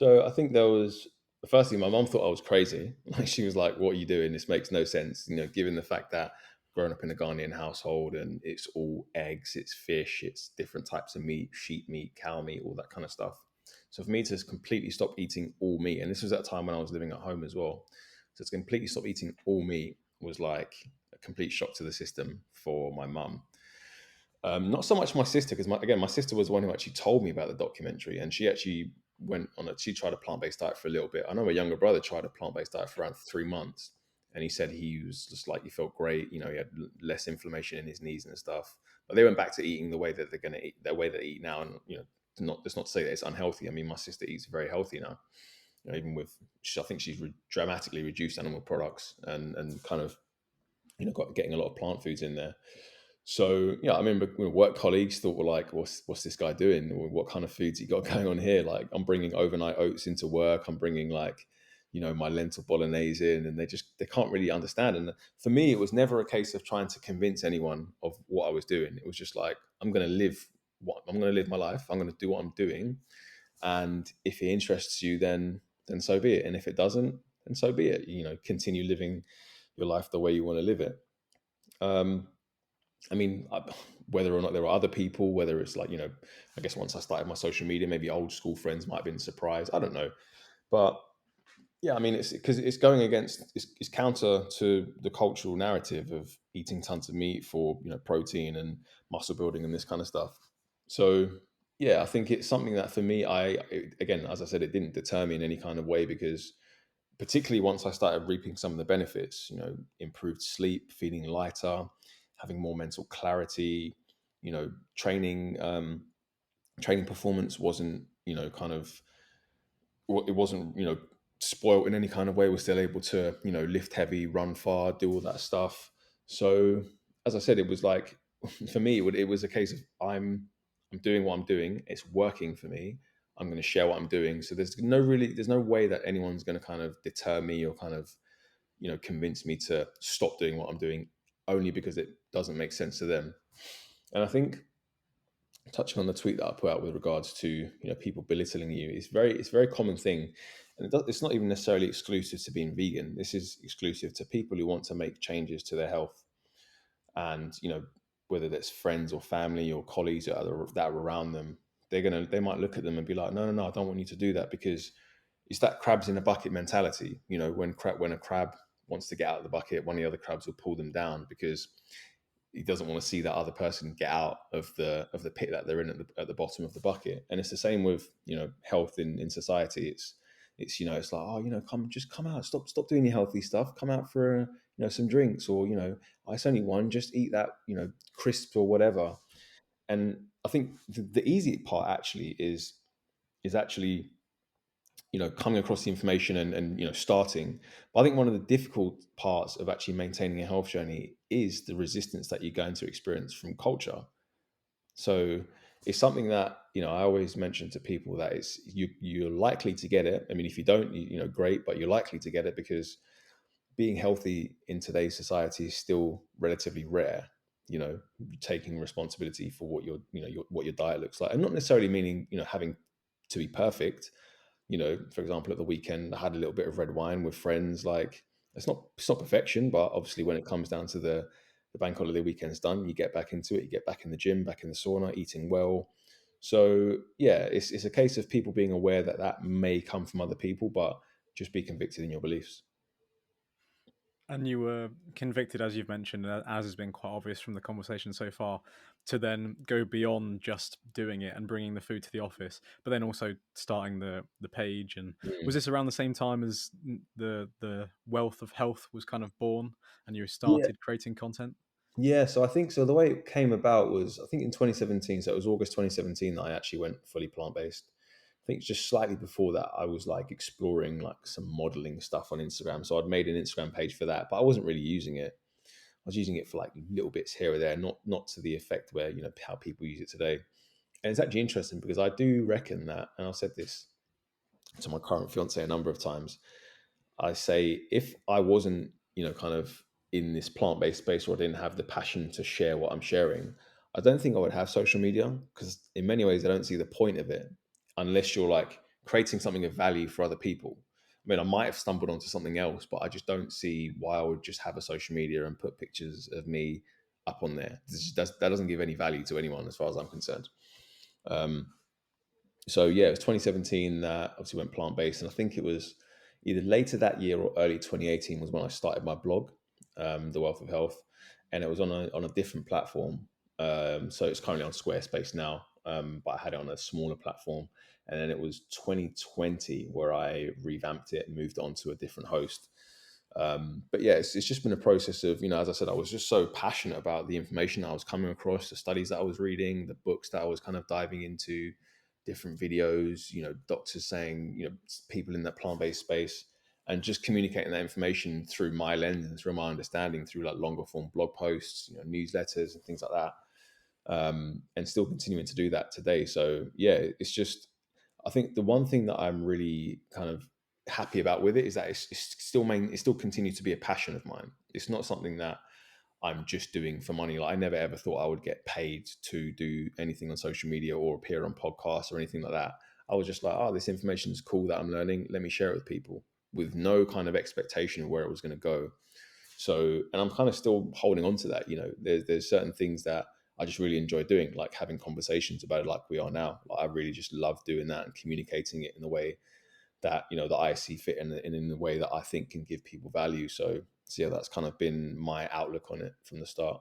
So I think there was firstly, my mum thought I was crazy. Like she was like, "What are you doing? This makes no sense." Given the fact that growing up in a Ghanaian household and it's all eggs, it's fish, it's different types of meat, sheep meat, cow meat, all that kind of stuff. So for me to completely stop eating all meat, and this was at a time when I was living at home as well, so to completely stop eating all meat was like a complete shock to the system for my mum. Not so much my sister, because my sister was the one who actually told me about the documentary, and she actually went on it. She tried a plant based diet for a little bit. I know my younger brother tried a plant based diet for around 3 months, and he said he was just like he felt great. He had less inflammation in his knees and stuff. But they went back to eating the way that they're going to eat, the way they eat now, and not that's not to say that it's unhealthy. I mean, my sister eats very healthy now. Even with, I think she's dramatically reduced animal products and kind of got getting a lot of plant foods in there. So yeah, I remember work colleagues thought, well, like, what's this guy doing? Or what kind of foods he got going on here? Like, I'm bringing overnight oats into work. I'm bringing like, my lentil bolognese in, and they can't really understand. And for me, it was never a case of trying to convince anyone of what I was doing. It was just like, I'm going to live my life. I'm going to do what I'm doing, and if it interests you, then so be it. And if it doesn't, then so be it. Continue living your life the way you want to live it. Um, I mean, whether or not there are other people, whether it's like, I guess once I started my social media, maybe old school friends might have been surprised. I don't know. But yeah, I mean, it's because it's going against, it's counter to the cultural narrative of eating tons of meat for, protein and muscle building and this kind of stuff. So yeah, I think it's something that for me, again, as I said, it didn't deter me in any kind of way because particularly once I started reaping some of the benefits, improved sleep, feeling lighter, having more mental clarity, training performance wasn't, kind of, it wasn't, spoiled in any kind of way. We're still able to, lift heavy, run far, do all that stuff. So as I said, it was like, for me, it was a case of I'm doing what I'm doing. It's working for me. I'm going to share what I'm doing. So there's no way that anyone's going to kind of deter me or kind of, convince me to stop doing what I'm doing only because it doesn't make sense to them. And I think touching on the tweet that I put out with regards to people belittling you, it's a very common thing, and it's not even necessarily exclusive to being vegan. This is exclusive to people who want to make changes to their health, and whether that's friends or family or colleagues that are around them, they might look at them and be like, no, no, no, I don't want you to do that because it's that crabs in a bucket mentality. When a crab wants to get out of the bucket, one of the other crabs will pull them down because he doesn't want to see that other person get out of the pit that they're in at the bottom of the bucket. And it's the same with health in society. It's like, oh, come out, stop doing your healthy stuff, come out for some drinks, or oh, it's only one, just eat that crisp or whatever. And I think the easy part actually is actually coming across the information and starting. But I think one of the difficult parts of actually maintaining a health journey is the resistance that you're going to experience from culture. So it's something that I always mention to people that you're likely to get it. I mean, if you don't, great, but you're likely to get it because being healthy in today's society is still relatively rare. Taking responsibility for what what your diet looks like, and not necessarily meaning having to be perfect. For example, at the weekend, I had a little bit of red wine with friends. Like, it's not perfection, but obviously, when it comes down to the bank holiday weekend's done, you get back into it. You get back in the gym, back in the sauna, eating well. So yeah, it's a case of people being aware that that may come from other people, but just be convicted in your beliefs. And you were convicted, as you've mentioned, as has been quite obvious from the conversation so far, to then go beyond just doing it and bringing the food to the office, but then also starting the page. And was Mm. this around the same time as the wealth of health was kind of born, and you Yeah, started creating content? yeah. So I think so. The way it came about was I think in 2017. So it was August 2017 that I actually went fully plant based. I think just slightly before that, I was like exploring like some modeling stuff on Instagram. So I'd made an Instagram page for that, but I wasn't really using it. I was using it for like little bits here or there, not to the effect where how people use it today. And it's actually interesting because I do reckon that, and I've said this to my current fiance a number of times. I say if I wasn't, kind of in this plant based space, or I didn't have the passion to share what I'm sharing, I don't think I would have social media because in many ways I don't see the point of it unless you're like creating something of value for other people. I mean, I might have stumbled onto something else, but I just don't see why I would just have a social media and put pictures of me up on there. That doesn't give any value to anyone as far as I'm concerned. Um, so yeah, it was 2017 that obviously went plant based, and I think it was either later that year or early 2018 was when I started my blog, The Wealth of Health, and it was on a different platform. So it's currently on Squarespace now, but I had it on a smaller platform. And then it was 2020 where I revamped it and moved on to a different host. But yeah, it's just been a process of, as I said, I was just so passionate about the information that I was coming across, the studies that I was reading, the books that I was kind of diving into, different videos, doctors saying, people in that plant-based space, and just communicating that information through my lens and through my understanding through like longer form blog posts, newsletters and things like that. And still continuing to do that today. So yeah, it's just, I think the one thing that I'm really kind of happy about with it is that it still continues to be a passion of mine. It's not something that I'm just doing for money. Like I never ever thought I would get paid to do anything on social media or appear on podcasts or anything like that. I was just like, oh, this information is cool that I'm learning. Let me share it with people with no kind of expectation of where it was going to go. So, and I'm kind of still holding on to that. There's certain things that I just really enjoy doing, like having conversations about it, like we are now. Like I really just love doing that and communicating it in the way that that I see fit and in the way that I think can give people value. So yeah, that's kind of been my outlook on it from the start.